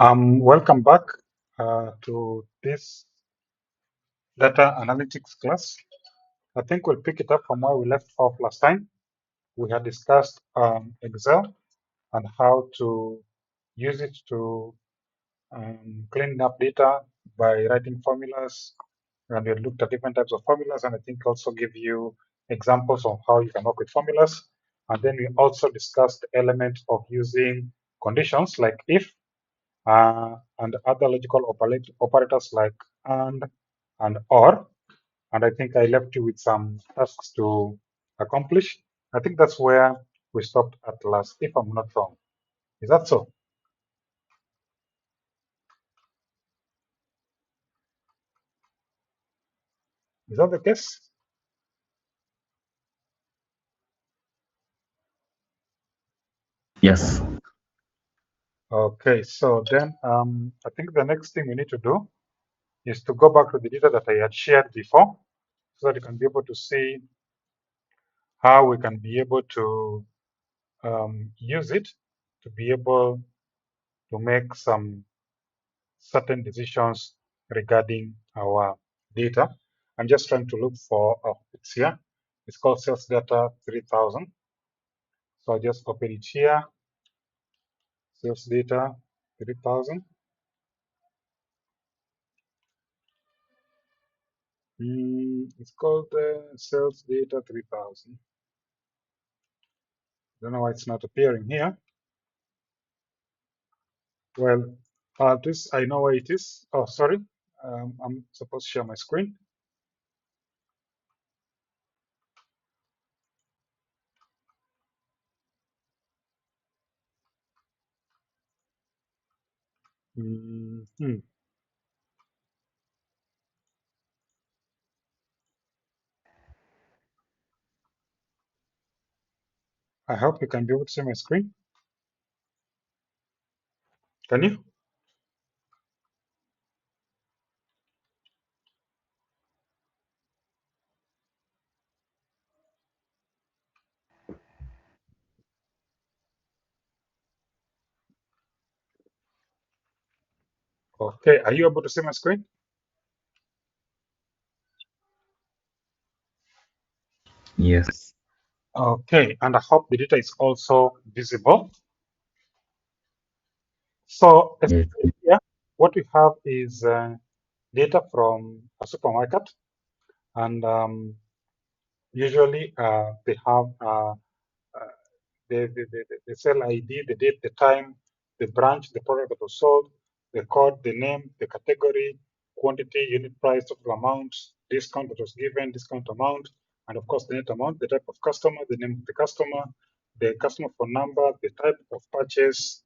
Welcome back to this data analytics class. I think we'll pick it up from where we left off last time. We had discussed Excel and how to use it to clean up data by writing formulas. And we had looked at different types of formulas, and I think also give you examples of how you can work with formulas. And then we also discussed the element of using conditions like if and other logical operators like and or. And I think I left you with some tasks to accomplish. I think that's where we stopped at last, if I'm not wrong. Is that so? Is that the case? Yes. Okay, so then I think the next thing we need to do is to go back to the data that I had shared before so that you can be able to see how we can be able to use it to be able to make some certain decisions regarding our data. I'm just trying to look for, it's here. It's called sales data 3000. So I'll just open it here, sales data 3000. It's called sales data 3000. Don't know why it's not appearing here. Well, this, I know where it is. Oh, sorry. I'm supposed to share my screen. Mhm. I hope you can be able to see my screen. Can you? Okay, are you able to see my screen? Yes. Okay, and I hope the data is also visible. So Yes. essentially here, what we have is data from a supermarket, and usually they have uh, the sell ID, the date, the time, the branch, the product that was sold, the code, the name, the category, quantity, unit price, total amount, discount that was given, discount amount, and of course the net amount, the type of customer, the name of the customer phone number, the type of purchase,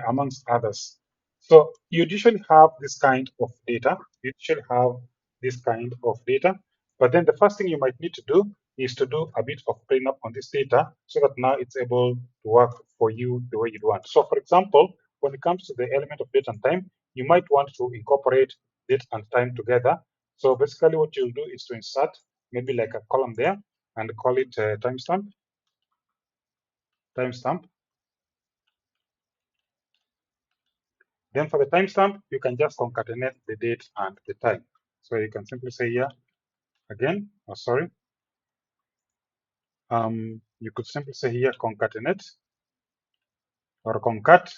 amongst others. So you usually have this kind of data. You usually have this kind of data. But then the first thing you might need to do is to do a bit of cleanup on this data so that now it's able to work for you the way you want. So for example, when it comes to the element of date and time, you might want to incorporate date and time together. So basically what you'll do is to insert maybe like a column there and call it timestamp. Then for the timestamp, you can just concatenate the date and the time. So you can simply say here again, oh, sorry. You could simply say here concatenate or concat.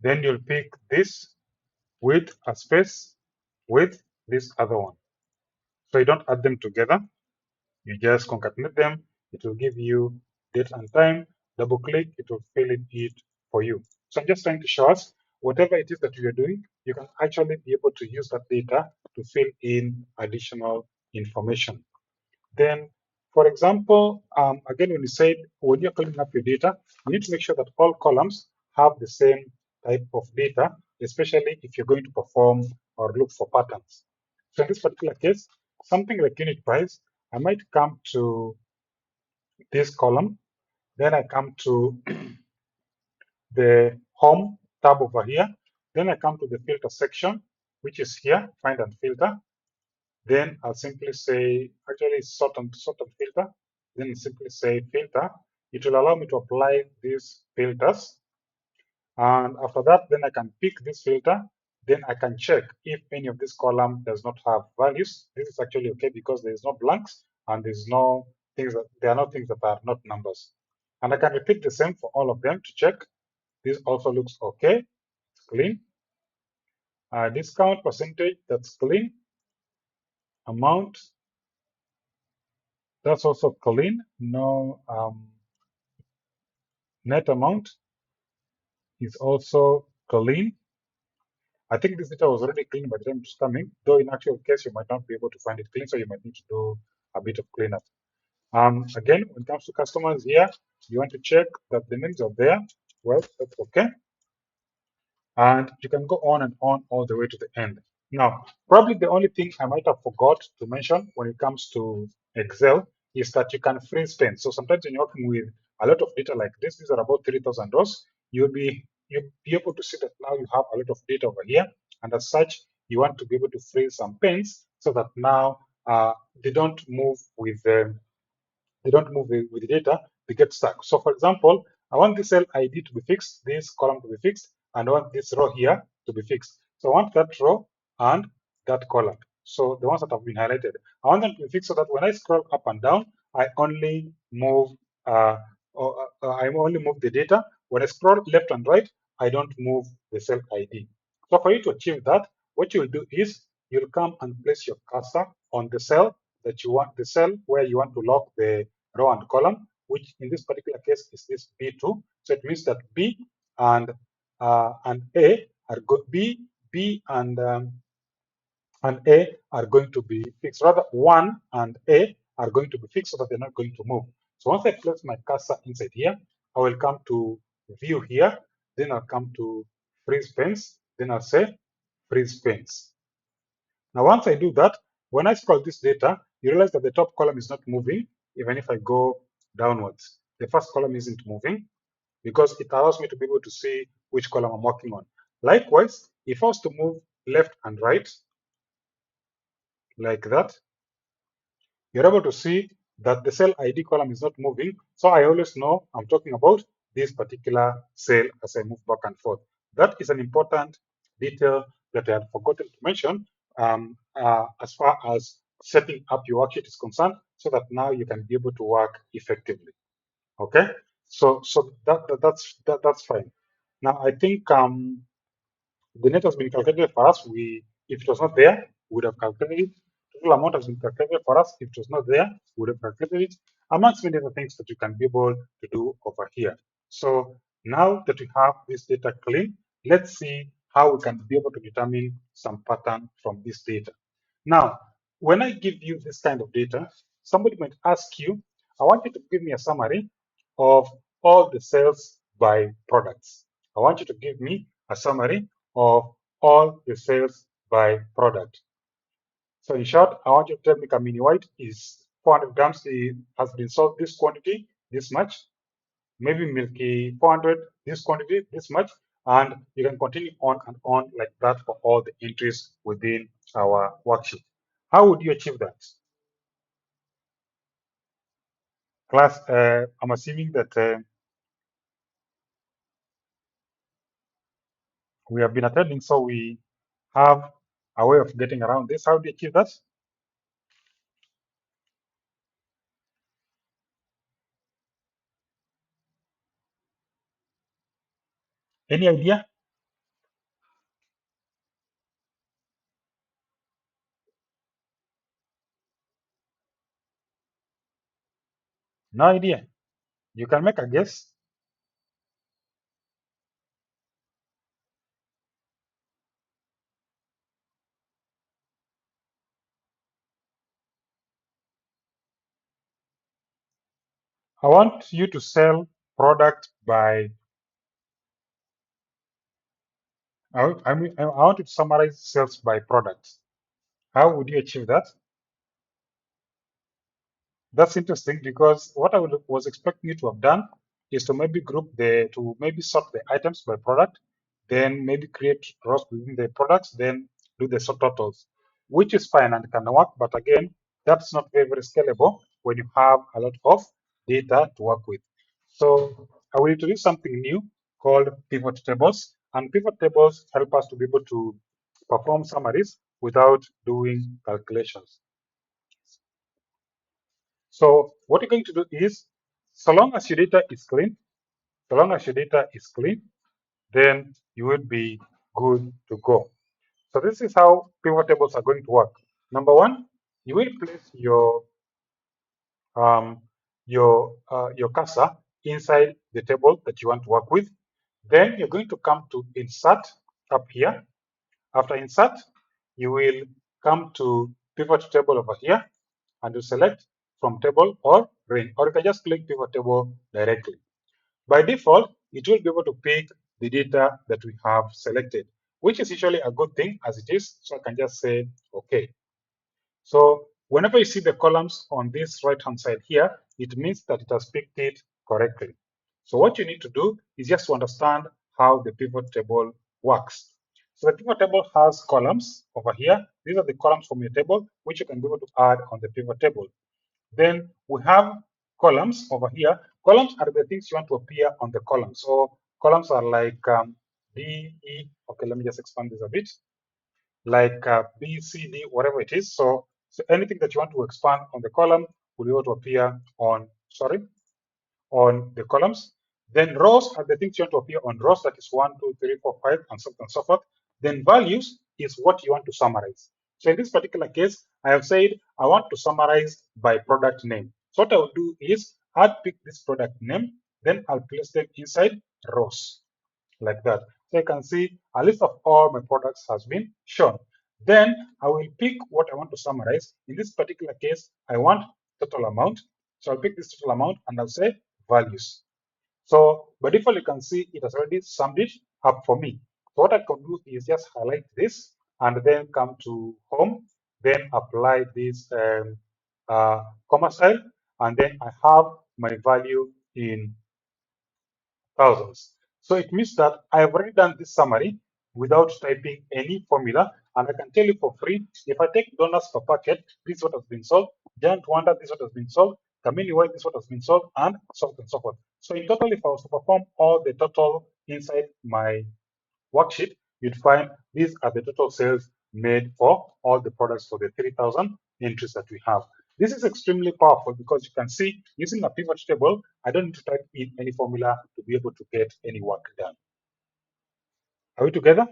Then you'll pick this with a space with this other one. So you don't add them together. You just concatenate them. It will give you date and time. Double click, it will fill in it for you. So I'm just trying to show us whatever it is that you're doing, you can actually be able to use that data to fill in additional information. Then, for example, again, when you're cleaning up your data, you need to make sure that all columns have the same type of data, especially if you're going to perform or look for patterns. So in this particular case, something like unit price, I might come to this column, then I come to the home tab over here, then I come to the filter section, which is here, find and filter. Then I'll simply say, actually sort and filter. Then simply say filter. it will allow me to apply these filters. And after that, then I can pick this filter. Then I can check if any of this column does not have values. This is actually okay because there is no blanks and there's no things that there are no things that are not numbers. And I can repeat the same for all of them to check. This also looks okay. It's clean. Discount percentage, that's clean. Amount, that's also clean. No net amount is also clean. I think this data was already clean by the time it's coming, though in actual case, you might not be able to find it clean, so you might need to do a bit of cleanup. Again, when it comes to customers here, you want to check that the names are there. Well, that's okay. And you can go on and on all the way to the end. Now, probably the only thing I might have forgot to mention when it comes to Excel is that you can freeze panes. So sometimes when you're working with a lot of data like this, these are about 3,000 rows, you'll be able to see that now you have a lot of data over here. And as such, you want to be able to freeze some panes so that now they don't move with with the data, they get stuck. So for example, I want this cell ID to be fixed, this column to be fixed, and I want this row here to be fixed. So I want that row and that column. So the ones that have been highlighted, I want them to be fixed so that when I scroll up and down, I only move I only move the data. When I scroll left and right, I don't move the cell ID. So for you to achieve that, what you'll do is you'll come and place your cursor on the cell that you want, the cell where you want to lock the row and column, which in this particular case is this B2. So it means that B and A are B and A are going to be fixed. Rather, 1 and A are going to be fixed so that they're not going to move. So once I place my cursor inside here, I will come to view here, then I'll come to freeze panes, then I'll say freeze panes. Now, once I do that, when I scroll this data, you realize that the top column is not moving, even if I go downwards. The first column isn't moving because it allows me to be able to see which column I'm working on. Likewise, if I was to move left and right, like that, you're able to see that the cell ID column is not moving. So I always know I'm talking about this particular cell as I move back and forth. That is an important detail that I had forgotten to mention as far as setting up your worksheet is concerned, so that now you can be able to work effectively. Okay, so that's fine. Now I think the net has been calculated for us. If it was not there, we would have calculated it. Total amount has been calculated for us. If it was not there, we would have calculated it, amongst many other things that you can be able to do over here. So now that we have this data clean, let's see how we can be able to determine some pattern from this data. Now, when I give you this kind of data, somebody might ask you, I want you to give me a summary of all the sales by products. I want you to give me a summary of all the sales by product. So in short, I want you to tell me Kamini White is 400 grams, it has been sold this quantity, this much, maybe Milky 400, this quantity, this much, and you can continue on and on like that for all the entries within our worksheet. How would you achieve that? Class, I'm assuming that we have been attending, so we have a way of getting around this. How do you achieve that? Any idea? No idea. You can make a guess. I want you to sell product by, I want you to summarize sales by product. How would you achieve that? That's interesting because what was expecting you to have done is to maybe to maybe sort the items by product, then maybe create rows within the products, then do the subtotals, which is fine and can work. But again, that's not very scalable when you have a lot of data to work with. So I will introduce something new called pivot tables, and pivot tables help us to be able to perform summaries without doing calculations. So what you're going to do is, so long as your data is clean, so long as your data is clean, then you will be good to go. So this is how pivot tables are going to work. Number one, you will place um, your cursor inside the table that you want to work with. Then you're going to come to insert up here. After insert, you will come to pivot table over here and you select from table or ring, or you can just click pivot table directly. By default, it will be able to pick the data that we have selected, which is usually a good thing as it is. So I can just say, okay. So whenever you see the columns on this right-hand side here, it means that it has picked it correctly. So what you need to do is just to understand how the pivot table works. So the pivot table has columns over here. These are the columns from your table, which you can be able to add on the pivot table. Then we have columns over here. Columns are the things you want to appear on the column. So columns are like D, E. Okay, let me just expand this a bit. Like B, C, D, whatever it is. So anything that you want to expand on the column will be able to appear on, on the columns. Then rows are the things you want to appear on rows, that is 1, 2, 3, 4, 5, and so on and so forth. Then values is what you want to summarize. So in this particular case, I have said I want to summarize by product name. So what I will do is I'll pick this product name, then I'll place them inside rows like that. So you can see a list of all my products has been shown. Then I will pick what I want to summarize. In this particular case, I want total amount. So I'll pick this total amount and I'll say values. So by default, you can see it has already summed it up for me. So what I can do is just highlight this and then come to home, then apply this comma style, and then I have my value in thousands. So it means that I have already done this summary without typing any formula, and I can tell you for free, if I take dollars per packet, this is what has been sold, Giant Wonder, this is what has been sold, Camille White, this is what has been sold, and so on and so forth. So in total, if I was to perform all the total inside my worksheet, you'd find these are the total sales made for all the products for the 3,000 entries that we have. This is extremely powerful because you can see using a pivot table, I don't need to type in any formula to be able to get any work done. Are we together?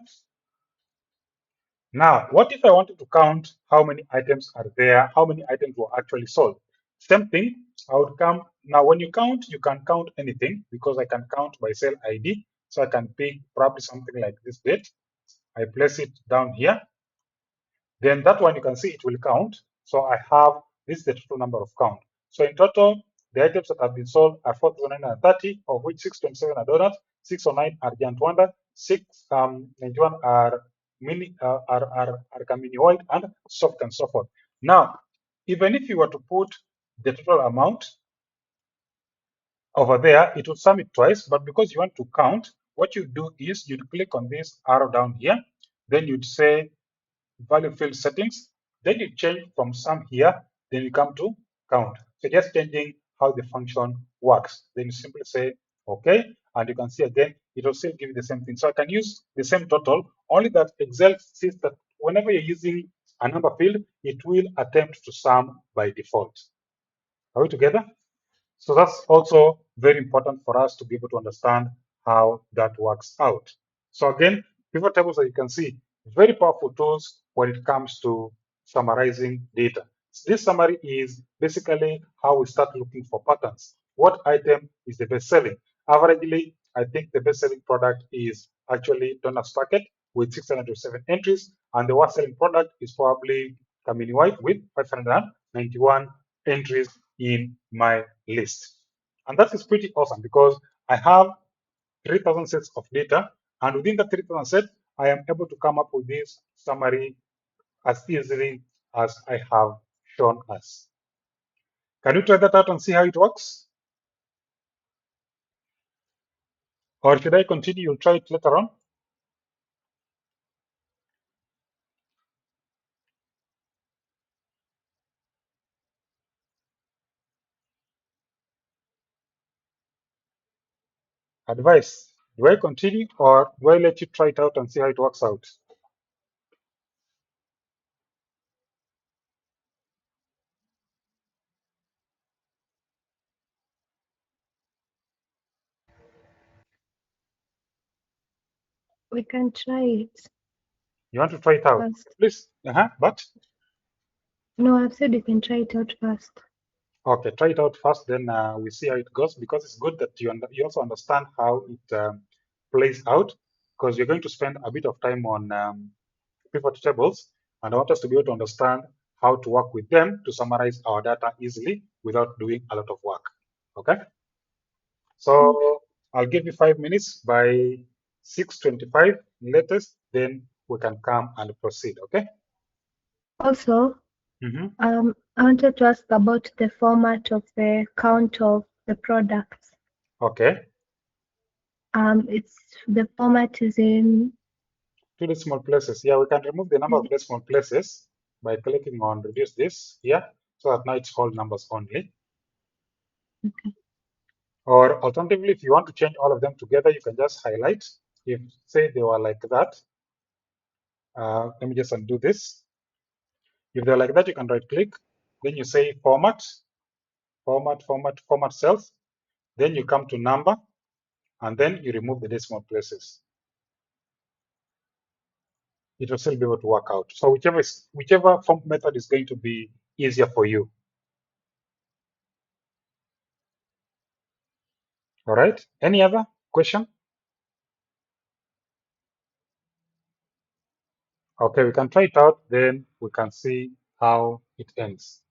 Now, what if I wanted to count how many items are there, how many items were actually sold? Same thing, I would come. Now, when you count, you can count anything because I can count by sale ID. So I can pick probably something like this date. I place it down here. Then that one you can see it will count. So I have this is the total number of count. So in total, the items that have been sold are 4,930, of which 627 are donuts, 609 are Giant Wonder, 691 are mini are Camini White, and soft and so forth. Now, even if you were to put the total amount over there, it will sum it twice, but because you want to count, what you do is you'd click on this arrow down here, then you'd say value field settings, then you change from sum here, then you come to count. So just changing how the function works. Then you simply say okay, and you can see again it will still give you the same thing. So I can use the same total, only that Excel sees that whenever you're using a number field, it will attempt to sum by default. Are we together? So that's also very important for us to be able to understand how that works out. So again, pivot tables, as you can see, very powerful tools when it comes to summarizing data. This summary is basically how we start looking for patterns. What item is the best selling? Averagely, I think the best selling product is actually Donna's Packet with 607 entries, and the worst selling product is probably Camini White with 591 entries in my list. And that is pretty awesome because I have 3,000 sets of data, and within the 3,000 sets, I am able to come up with this summary as easily as I have shown us. Can you try that out and see how it works? Or should I continue? You'll try it later on. Advice, do I continue or do I let you try it out and see how it works out? We can try it You want to try it out? first. Please. But No, I've said we can try it out first. okay, try it out first, then we see how it goes, because it's good that you also understand how it plays out, because you're going to spend a bit of time on pivot tables, and I want us to be able to understand how to work with them to summarize our data easily without doing a lot of work. Okay, Mm. so I'll give you 5 minutes. By 6:25 latest, then we can come and proceed. Okay. Also, Mm-hmm. I wanted to ask about the format of the count of the products. Okay. It's the format is in. Two decimal places. Yeah, we can remove the number of decimal places by clicking on reduce this here, so that now it's whole numbers only. Okay. Or alternatively, if you want to change all of them together, you can just highlight. If say they were like that, let me just undo this. If they're like that, you can right click, then you say format, format cells. Then you come to number, and then you remove the decimal places. It will still be able to work out. So whichever form method is going to be easier for you. All right. Any other question? Okay, we can try it out, then we can see how it ends.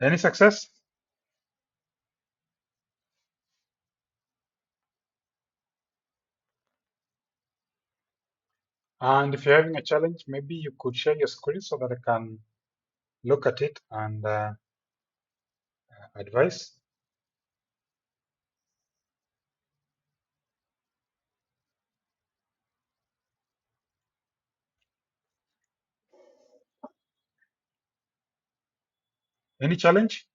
Any success? And if you're having a challenge, maybe you could share your screen so that I can look at it and advise. Any challenge?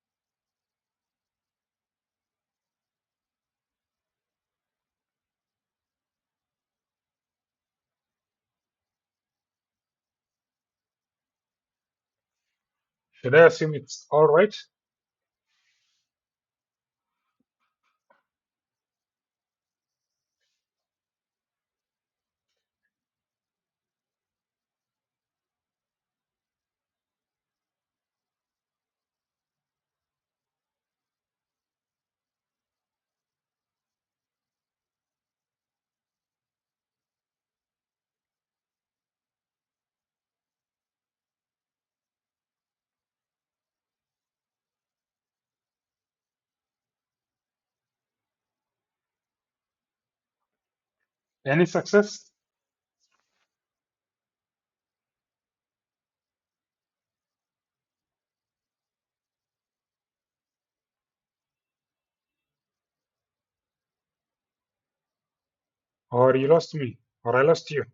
Should I assume it's all right? Any success? Or you lost me? Or I lost you?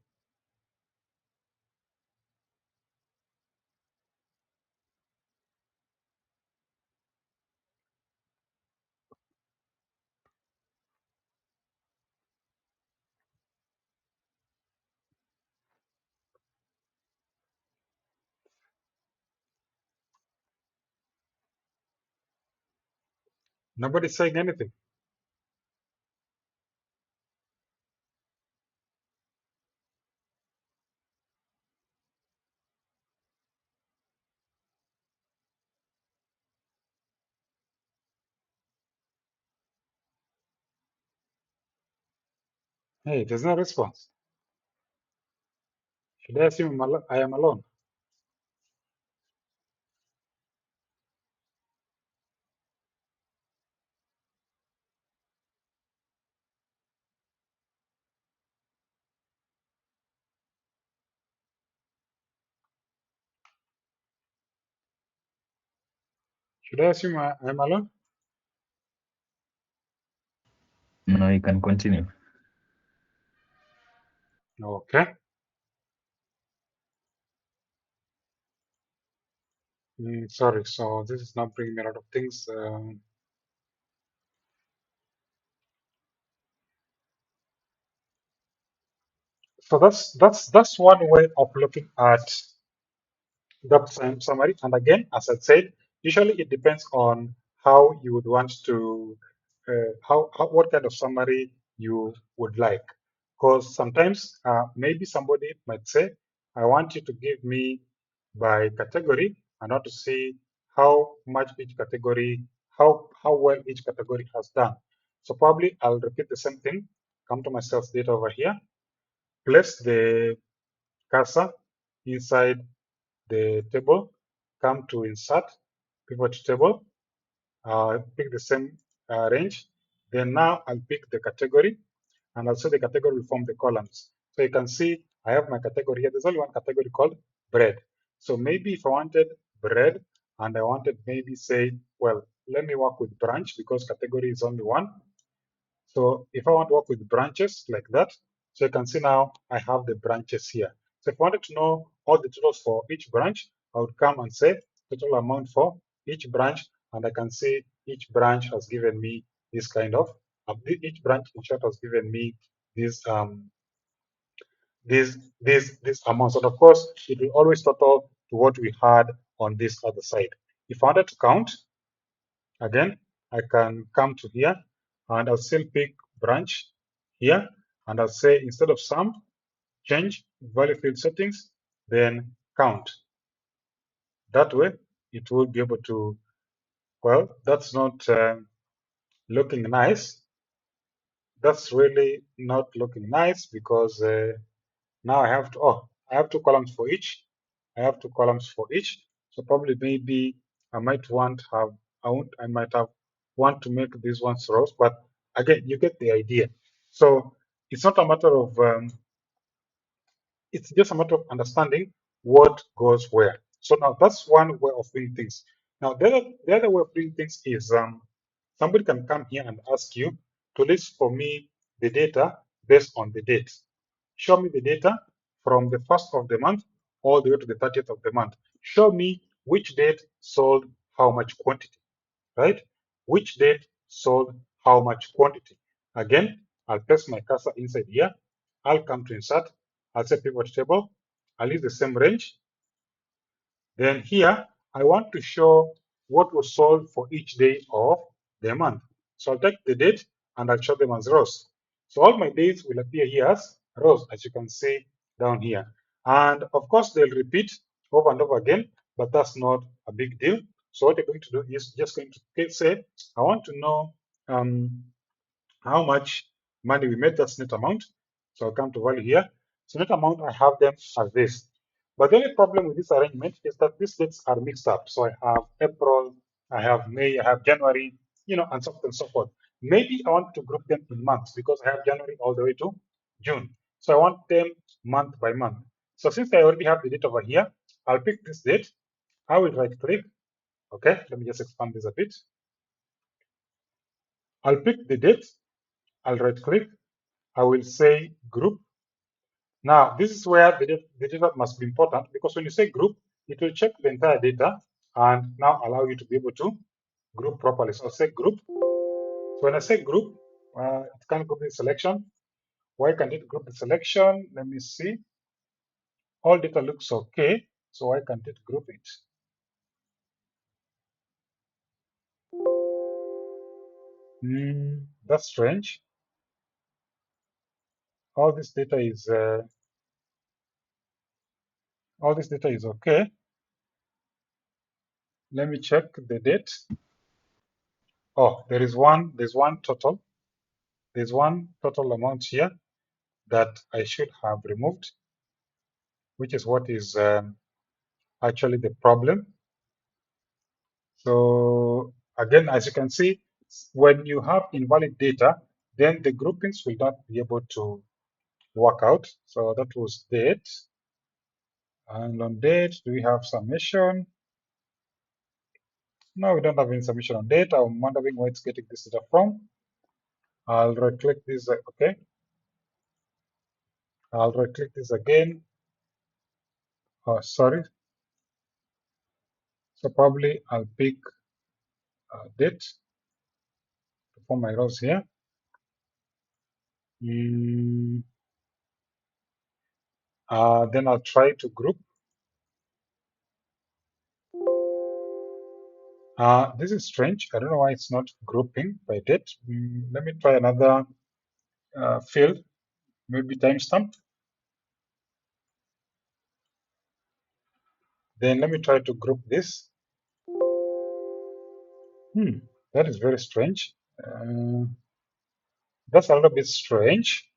Nobody's saying anything. Hey, there's no response. Should I assume I am alone? Should I assume I'm alone? No, you can continue. Okay. Sorry. So this is not bringing me a lot of things. So that's one way of looking at the summary. And again, as I said, usually it depends on how you would want to, how what kind of summary you would like. Because sometimes maybe somebody might say, I want you to give me by category. I want to see how much each category, how well each category has done. So probably I'll repeat the same thing. Come to my sales data over here, place the cursor inside the table, come to insert, pivot table, pick the same range. Then now I'll pick the category, and also the category will form the columns. So you can see I have my category here. There's only one category called bread. So maybe if I wanted bread and I wanted maybe say, well, let me work with branch because category is only one. So if I want to work with branches like that, so you can see now I have the branches here. So if I wanted to know all the totals for each branch, I would come and say total amount for each branch, and I can see each branch has given me this kind of, each branch in short has given me this this amounts. And of course, it will always total to what we had on this other side. If I wanted to count, again, I can come to here and I'll still pick branch here and I'll say instead of sum, change value field settings, then count. That way, it will be able to, well, that's not looking nice. That's really not looking nice because now I have to, I have two columns for each. I have two columns for each. So probably maybe I might have want to make these ones rows, but again, you get the idea. So it's not a matter of it's just a matter of understanding what goes where. So now that's one way of doing things. Now the other way of doing things is somebody can come here and ask you to list for me the data based on the date. Show me the data from the 1st of the month all the way to the 30th of the month. Show me which date sold how much quantity, right? Which date sold how much quantity. Again, I'll place my cursor inside here. I'll come to insert. I'll say pivot table. I'll use the same range. Then here, I want to show what was sold for each day of the month. So I'll take the date and I'll show them as rows. So all my days will appear here as rows, as you can see down here. And of course, they'll repeat over and over again, but that's not a big deal. So what you're going to do is just going to say, I want to know how much money we made, that's net amount. So I'll come to value here. So net amount, I have them as this. But the only problem with this arrangement is that these dates are mixed up. So I have April, I have May, I have January, and so on and so forth. Maybe I want to group them in months because I have January all the way to June. So I want them month by month. So since I already have the date over here, I'll pick this date. I will right click. Okay, let me just expand this a bit. I'll pick the date. I'll right click. I will say group. Now, this is where the data must be important because when you say group, it will check the entire data and now allow you to be able to group properly. So I'll say group. So when I say group, it can group the selection. Why can't it group the selection? Let me see. All data looks okay. So why can't it group it? That's strange. All this data is okay. Let me check the date. Oh, there's one total. There's one total amount here that I should have removed, which is what is actually the problem. So again, as you can see, when you have invalid data, then the groupings will not be able to work out. So that was date. And on date, do we have summation? No, we don't have any summation on date. I'm wondering where it's getting this data from. I'll right click this, okay. I'll right click this again. Oh, sorry. So probably I'll pick date to form my rows here. Then I'll try to group. This is strange. I don't know why it's not grouping by date. Let me try another field, maybe timestamp. Then let me try to group this. That is very strange. That's a little bit strange.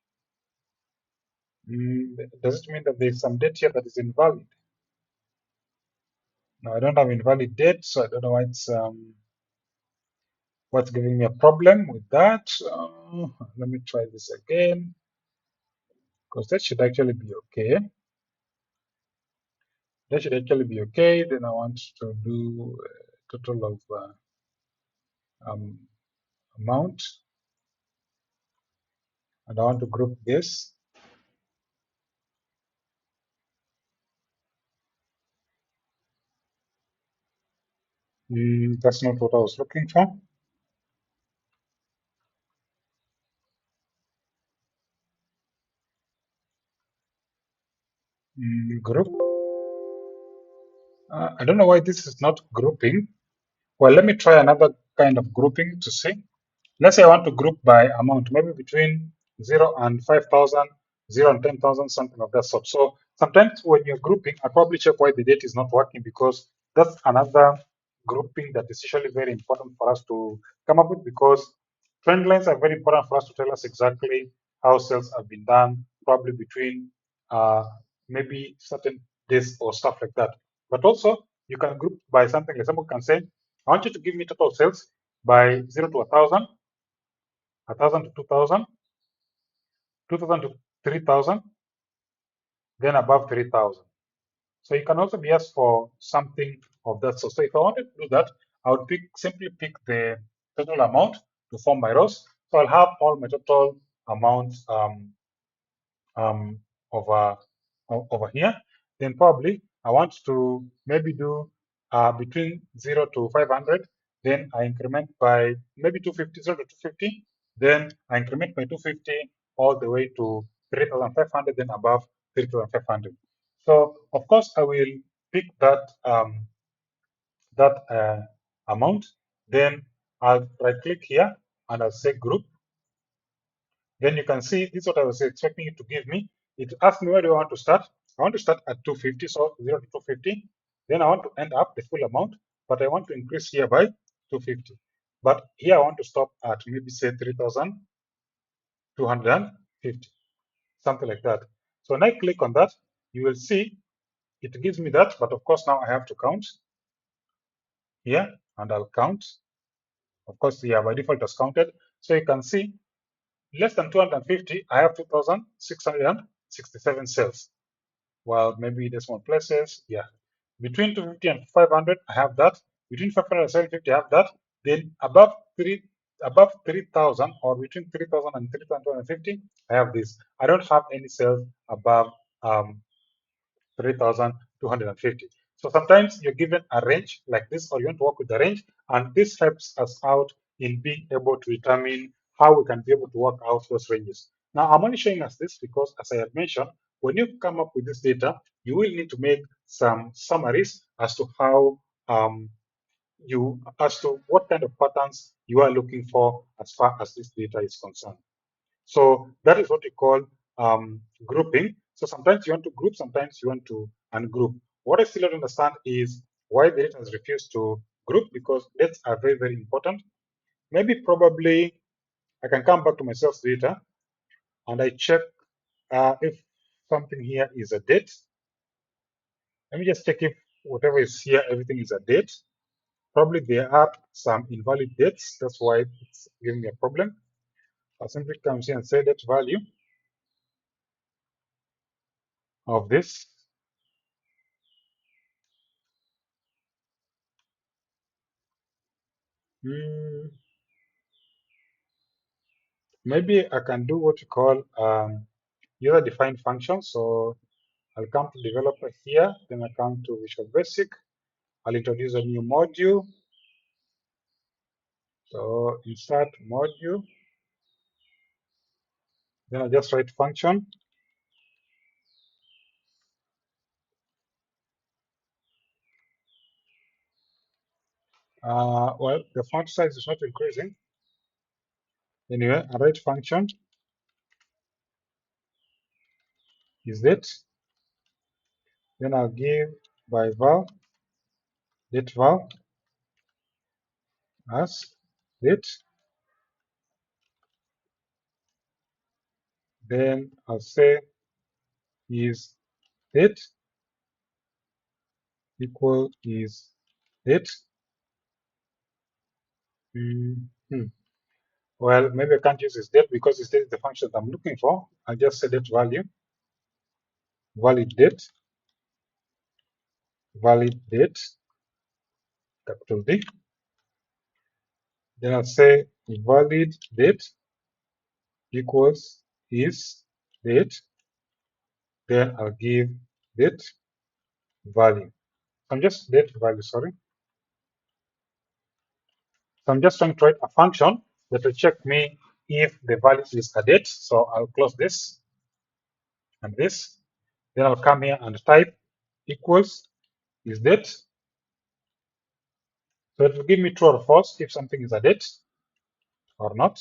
Does it mean that there's some date here that is invalid? No, I don't have invalid date, so I don't know why it's what's giving me a problem with that. Let me try this again, because that should actually be okay. That should actually be okay. Then I want to do a total of amount, and I want to group this. That's not what I was looking for. Group. I don't know why this is not grouping. Well, let me try another kind of grouping to see. Let's say I want to group by amount, maybe between 0 and 5,000, 0 and 10,000, something of that sort. So sometimes when you're grouping, I probably check why the data is not working because that's another grouping that is usually very important for us to come up with because trend lines are very important for us to tell us exactly how sales have been done, probably between maybe certain days or stuff like that. But also You can group by something. Like someone can say, I want you to give me total sales by 0 to 1,000, 1,000 to 2,000, 2,000 to 3,000, then above 3,000. So you can also be asked for something of that sort. So if I wanted to do that, I would simply pick the total amount to form my rows. So I'll have all my total amounts um, over over here. Then probably I want to maybe do between 0 to 500. Then I increment by maybe 250, 0 to 250. Then I increment by 250 all the way to 3,500, then above 3,500. So of course I will pick that amount. Then I'll right click here and I'll say group. Then you can see this is what I was expecting it to give me. It asked me where do I want to start. I want to start at 250, so 0 to 250. Then I want to end up the full amount, but I want to increase here by 250. But here I want to stop at maybe say 3,250, something like that. So when I click on that, you will see it gives me that, but of course now I have to count here and I'll count. Of course, yeah, by default it's counted. So you can see less than 250, I have 2,667 cells. Well, maybe there's more places. Yeah. Between 250 and 500, I have that. Between 500 and 750, I have that. Then above 3,000 or between 3,000 and 3,250, I have this. I don't have any cells above 3,250. So sometimes you're given a range like this, or you want to work with the range, and this helps us out in being able to determine how we can be able to work out those ranges. Now, I'm only showing us this because, as I had mentioned, when you come up with this data, you will need to make some summaries as to how as to what kind of patterns you are looking for as far as this data is concerned. So that is what we call grouping. So sometimes you want to group, sometimes you want to ungroup. What I still don't understand is why the data has refused to group, because dates are very, very important. Maybe probably I can come back to my sales data and I check if something here is a date. Let me just check if whatever is here, everything is a date. Probably there are some invalid dates. That's why it's giving me a problem. I'll simply come here and say that value of this. Hmm, maybe I can do what you call user-defined function. So I'll come to developer here, then I come to Visual Basic. I'll introduce a new module. So insert module. Then I just write function. Well, the font size is not increasing. Anyway, I write function is it. Then I'll give by val, date val as it. Then I'll say is it equal is it. Well, maybe I can't use this date because this date is the function that I'm looking for. I'll just say date value, valid date, capital D. Then I'll say valid date equals is date. Then I'll give date value. I'm just date value, sorry. So I'm just trying to write a function that will check me if the value is a date. So I'll close this and this. Then I'll come here and type equals is date. So it will give me true or false if something is a date or not.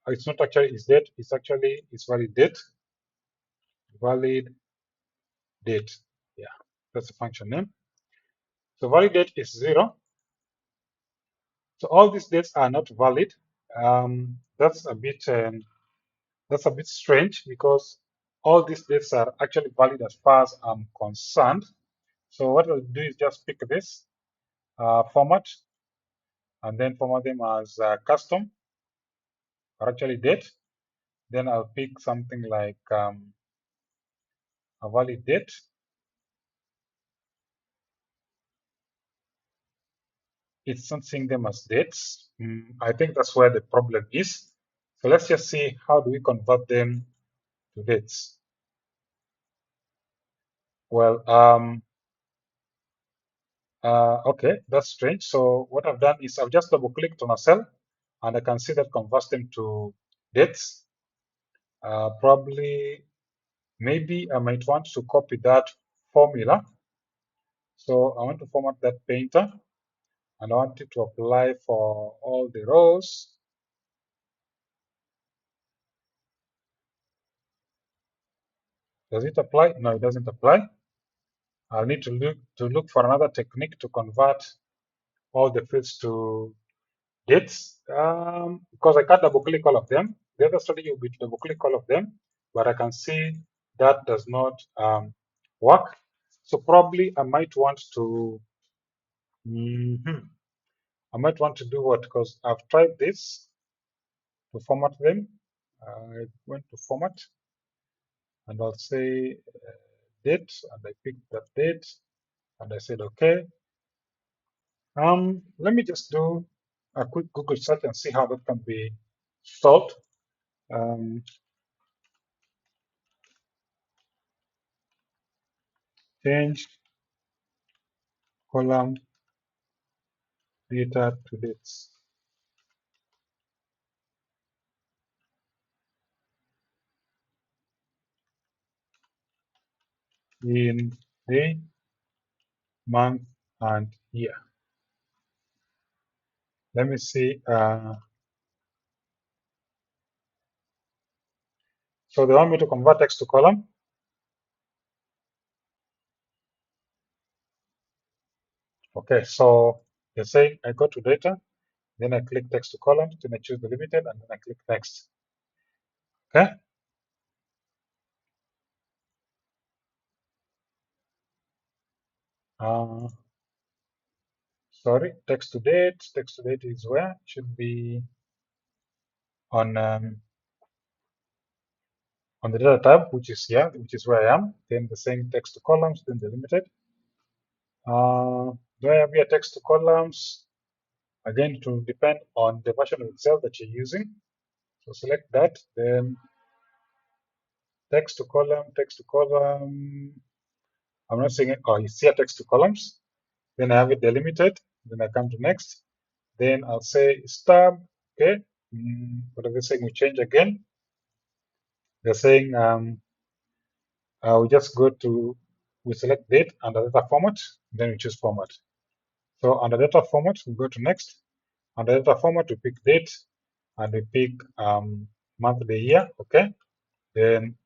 It's not actually is date, it's actually is valid date. Valid date. Yeah, that's the function name. So valid date is 0. So all these dates are not valid. That's a bit strange because all these dates are actually valid as far as I'm concerned. So what I'll do is just pick this format and then format them as custom or actually date. Then I'll pick something like a valid date. It's not seeing them as dates. I think that's where the problem is. So let's just see how do we convert them to dates. Well, okay, that's strange. So what I've done is I've just double clicked on a cell and I can see that converts them to dates. Probably, maybe I might want to copy that formula. So I want to format that painter and I want it to apply for all the rows. Does it apply? No, it doesn't apply. I'll need to look for another technique to convert all the fields to dates because I can't double click all of them. The other strategy would be to double click all of them, but I can see that does not work. So probably I might want to I might want to do what, because I've tried this to format them. I went to format and I'll say date and I picked that date and I said okay. Let me just do a quick Google search and see how that can be solved. Change column data to dates. In day, month, and year. Let me see. So they want me to convert text to column. Okay, so they say I go to data, then I click text to column, then I choose the limited, and then I click next. Okay. Sorry, text to date. Text to date is where it should be on the data tab, which is here, which is where I am. Then the same text to columns, then the limited. Do I have here text to columns? Again, it will depend on the version of Excel that you're using. So select that, then text to column, text to column. I'm not saying it. Oh, you see a text to columns. Then I have it delimited. Then I come to next. Then I'll say stub. Okay. What are they saying? We change again. They're saying we just go to, we select date under data format. Then we choose format. So under data format, we go to next. Under data format, we pick date and we pick month, the year. Okay. Then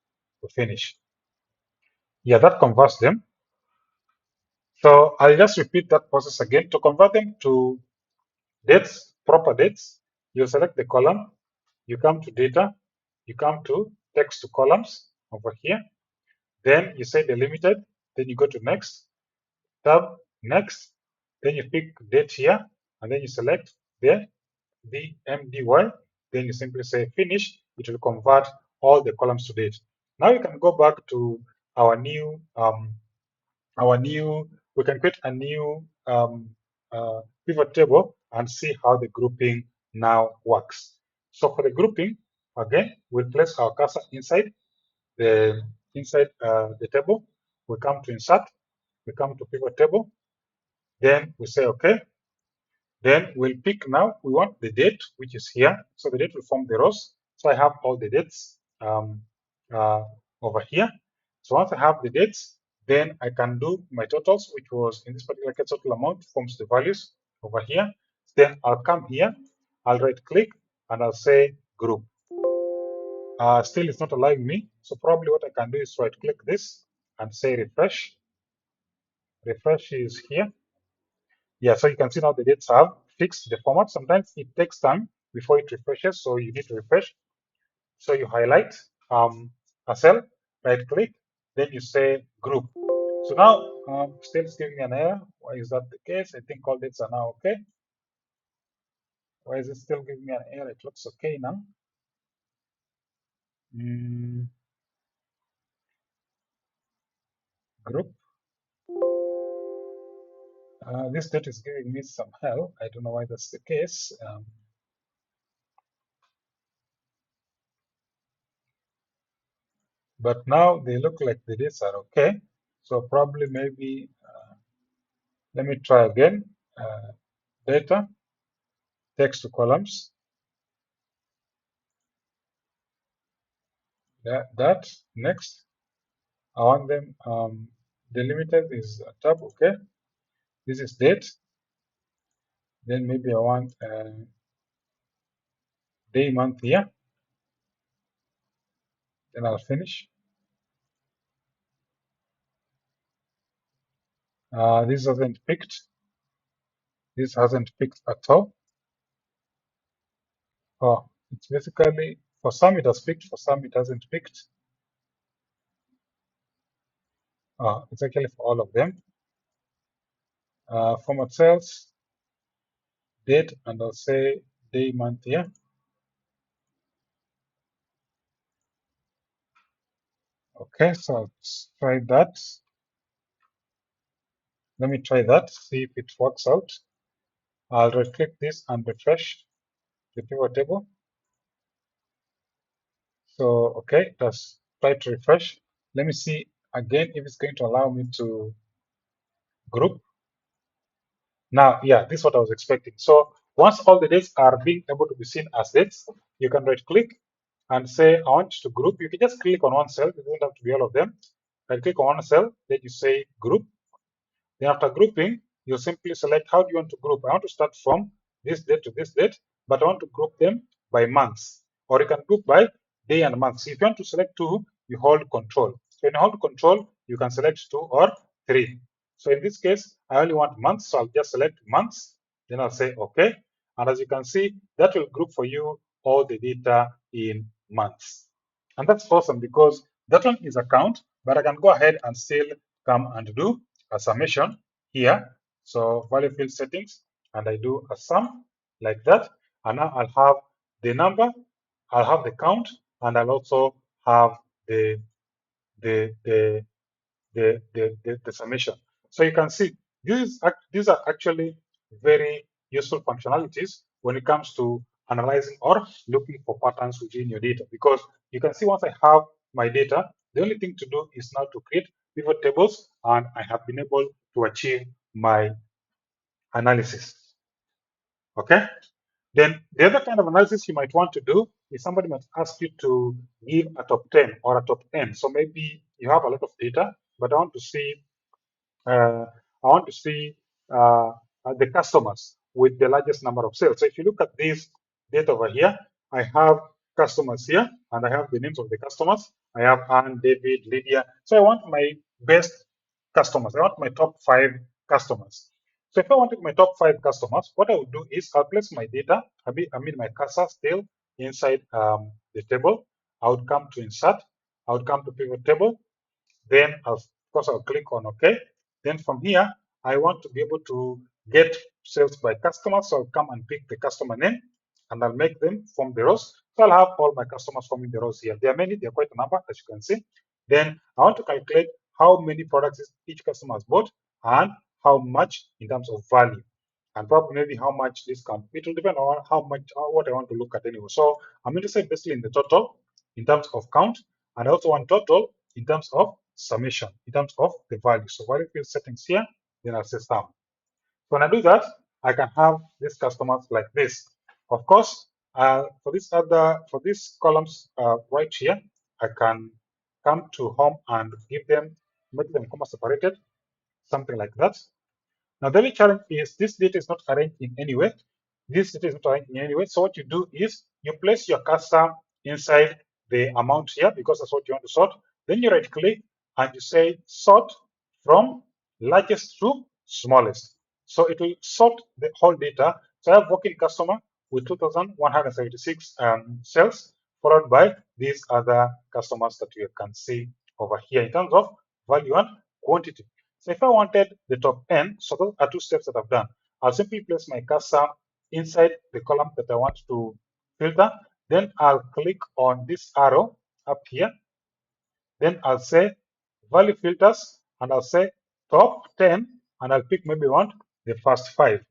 we finish. Yeah, that converts them. So I'll just repeat that process again. To convert them to dates, proper dates, you select the column, you come to data, you come to text to columns over here, then you say delimited, then you go to next, tab, next, then you pick date here, and then you select the DMDY, then you simply say finish, it will convert all the columns to date. Now you can go back to our new we can create a new pivot table and see how the grouping now works. So for the grouping, again, we'll place our cursor inside the table. We come to insert, we come to pivot table, then we say okay. Then we'll pick now, we want the date, which is here. So the date will form the rows. So I have all the dates over here. So once I have the dates, then I can do my totals, which was in this particular case, total amount forms the values over here. Then I'll come here, I'll right click and I'll say group. Still it's not allowing me. So probably what I can do is right click this and say refresh. Refresh is here. Yeah, so you can see now the dates have fixed the format. Sometimes it takes time before it refreshes, so you need to refresh. So you highlight a cell, right click, then you say group. So now still it's giving me an error. Why is that the case? I think all dates are now okay. Why is it still giving me an error? It looks okay now. Group. This date is giving me some hell. I don't know why that's the case. But now they look like the dates are okay. So probably maybe, let me try again. Data, text to columns. That next. I want them delimited is a tab, okay. This is date. Then maybe I want day, month, year. Then I'll finish. This hasn't picked. This hasn't picked at all. Oh, it's basically, for some it has picked, for some it hasn't picked. It's actually for all of them. Format cells, date, and I'll say day, month, year. Okay, so I'll try that. Let me try that, see if it works out. I'll right click this and refresh the pivot table. So, okay, let's try to refresh. Let me see again if it's going to allow me to group. Now, yeah, this is what I was expecting. So once all the dates are being able to be seen as dates, you can right click and say, I want to group. You can just click on one cell. It doesn't have to be all of them. Right click on one cell, then you say group. Then after grouping, you simply select how do you want to group. I want to start from this date to this date, but I want to group them by months, or you can group by day and month. So if you want to select two, you hold control. So when you hold control, you can select two or three. So in this case, I only want months, so I'll just select months. Then I'll say okay. And as you can see, that will group for you all the data in months. And that's awesome because that one is a count, but I can go ahead and still come and do a summation here. So value field settings, and I do a sum like that. And now I'll have the number, I'll have the count, and I'll also have the summation. So you can see these are actually very useful functionalities when it comes to analyzing or looking for patterns within your data, because you can see once I have my data, the only thing to do is now to create pivot tables, and I have been able to achieve my analysis. Okay. Then the other kind of analysis you might want to do is somebody might ask you to give a top 10 or a top n. So maybe you have a lot of data, but I want to see uh, uh, the customers with the largest number of sales. So if you look at this data over here, I have customers here, and I have the names of the customers. I have Anne, David, Lydia. So I want my best customers. I want my top 5 customers. So if I wanted my top 5 customers, what I would do is I'll place my data, I mean my cursor still inside the table. I would come to insert. I would come to pivot table. Then, of course, I'll click on OK. Then from here, I want to be able to get sales by customers. So I'll come and pick the customer name, and I'll make them from the rows. So I'll have all my customers forming the rows here. There are many, there are quite a number, as you can see. Then I want to calculate how many products each customer has bought and how much in terms of value, and probably maybe how much discount. It will depend on how much, what I want to look at anyway. So I'm interested basically in the total in terms of count, and I also want total in terms of summation, in terms of the value. So value field settings here, then I'll say sum. When I do that, I can have these customers like this. Of course, for these columns right here, I can come to home and give them, make them comma separated, something like that. Now, the only challenge is this data is not arranged in any way. This data is not arranged in any way. So what you do is you place your cursor inside the amount here, because that's what you want to sort. Then you right click and you say sort from largest to smallest. So it will sort the whole data. So I have working customer with 2,176 sales, followed by these other customers that you can see over here in terms of value and quantity. So if I wanted the top n, so those are two steps that I've done. I'll simply place my cursor inside the column that I want to filter. Then I'll click on this arrow up here. Then I'll say value filters and I'll say top 10 and I'll pick maybe want the first 5.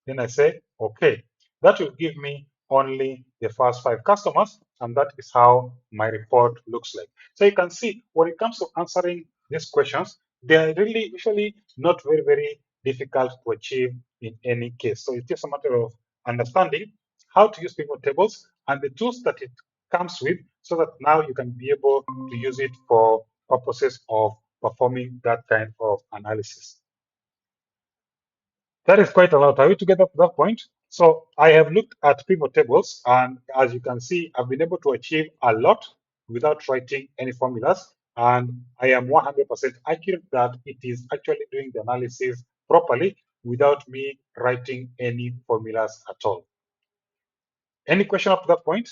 Then I say okay. That will give me only the first 5 customers, and that is how my report looks like. So you can see when it comes to answering these questions, they are really usually not very difficult to achieve in any case. So it's just a matter of understanding how to use pivot tables and the tools that it comes with, so that now you can be able to use it for purposes of performing that kind of analysis. That is quite a lot. Are we together to that point? So I have looked at pivot tables, and as you can see, I've been able to achieve a lot without writing any formulas. And I am 100% accurate that it is actually doing the analysis properly without me writing any formulas at all. Any question up to that point?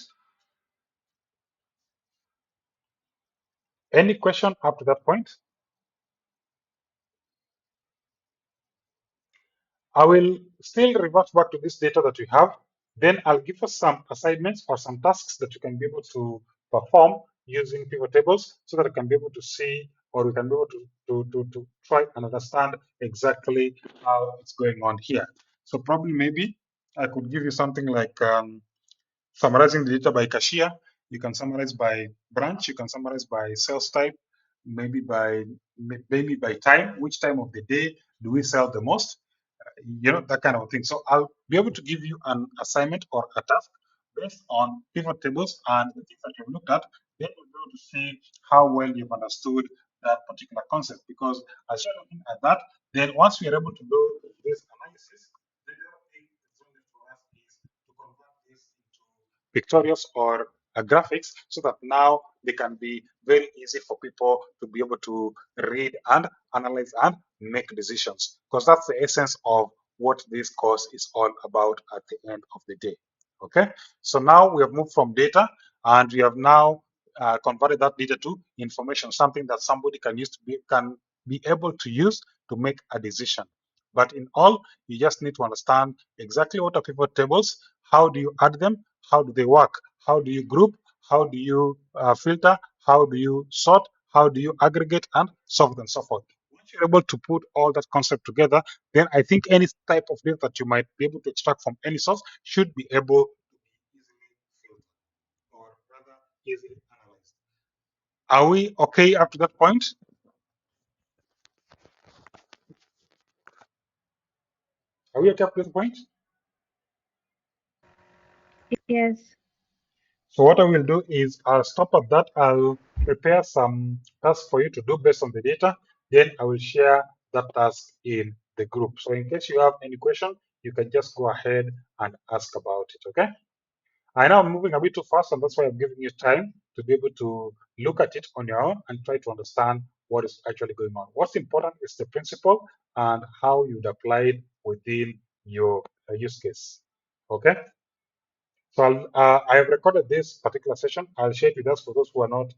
Any question up to that point? I will still revert back to this data that we have. Then I'll give us some assignments or some tasks that you can be able to perform using pivot tables, so that I can be able to see, or we can be able to try and understand exactly how it's going on here. So probably maybe I could give you something like summarizing the data by cashier. You can summarize by branch. You can summarize by sales type, maybe by time. Which time of the day do we sell the most? That kind of thing. So I'll be able to give you an assignment or a task based on pivot tables and the things that you've looked at. Then you'll be able to see how well you've understood that particular concept. Because as you're looking at that, then once we are able to do this analysis, the other thing that's only for us is to convert this into pictorials or graphics, so that now they can be very easy for people to be able to read and analyze and make decisions, because that's the essence of what this course is all about at the end of the day. Okay, so now we have moved from data and we have now converted that data to information, something that somebody can be able to use to make a decision. But in all, you just need to understand exactly what are pivot tables, how do you add them, how do they work, how do you group, how do you filter, how do you sort, how do you aggregate, and so on and so forth. Once you're able to put all that concept together, then I think any type of data that you might be able to extract from any source should be able to be easily filtered, or rather easily analyzed. Are we okay up to that point? Are we okay up to that point? Yes. So what I will do is I'll stop at that. I'll prepare some tasks for you to do based on the data. Then I will share that task in the group. So in case you have any question, you can just go ahead and ask about it, okay? I know I'm moving a bit too fast, and that's why I'm giving you time to be able to look at it on your own and try to understand what is actually going on. What's important is the principle and how you'd apply it within your use case, okay? So I have recorded this particular session. I'll share it with us for those who are not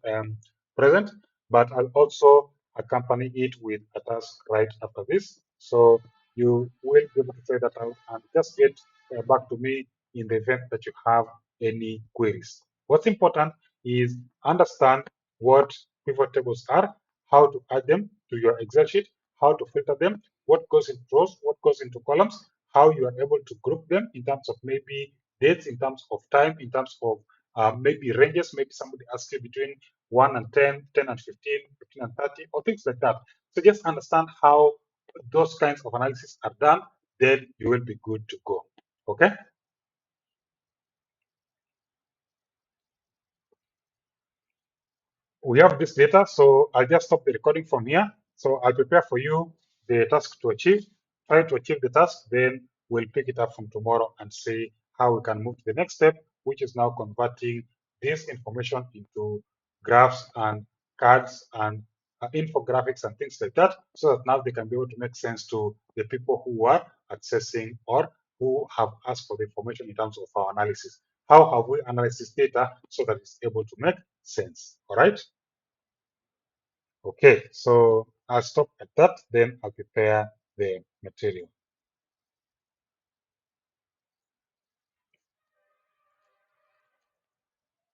present, but I'll also accompany it with a task right after this. So you will be able to try that out and just get back to me in the event that you have any queries. What's important is understand what pivot tables are, how to add them to your Excel sheet, how to filter them, what goes into rows, what goes into columns, how you are able to group them in terms of maybe dates, in terms of time, in terms of maybe ranges. Maybe somebody asks you between 1 and 10, 10 and 15, 15 and 30, or things like that. So just understand how those kinds of analysis are done, then you will be good to go. Okay? We have this data, so I'll just stop the recording from here. So I'll prepare for you the task to achieve. Try to achieve the task, then we'll pick it up from tomorrow and see how we can move to the next step, which is now converting this information into graphs and cards and infographics and things like that, so that now they can be able to make sense to the people who are accessing or who have asked for the information in terms of our analysis. How have we analyzed this data so that it's able to make sense? All right. Okay, so I'll stop at that, then I'll prepare the material.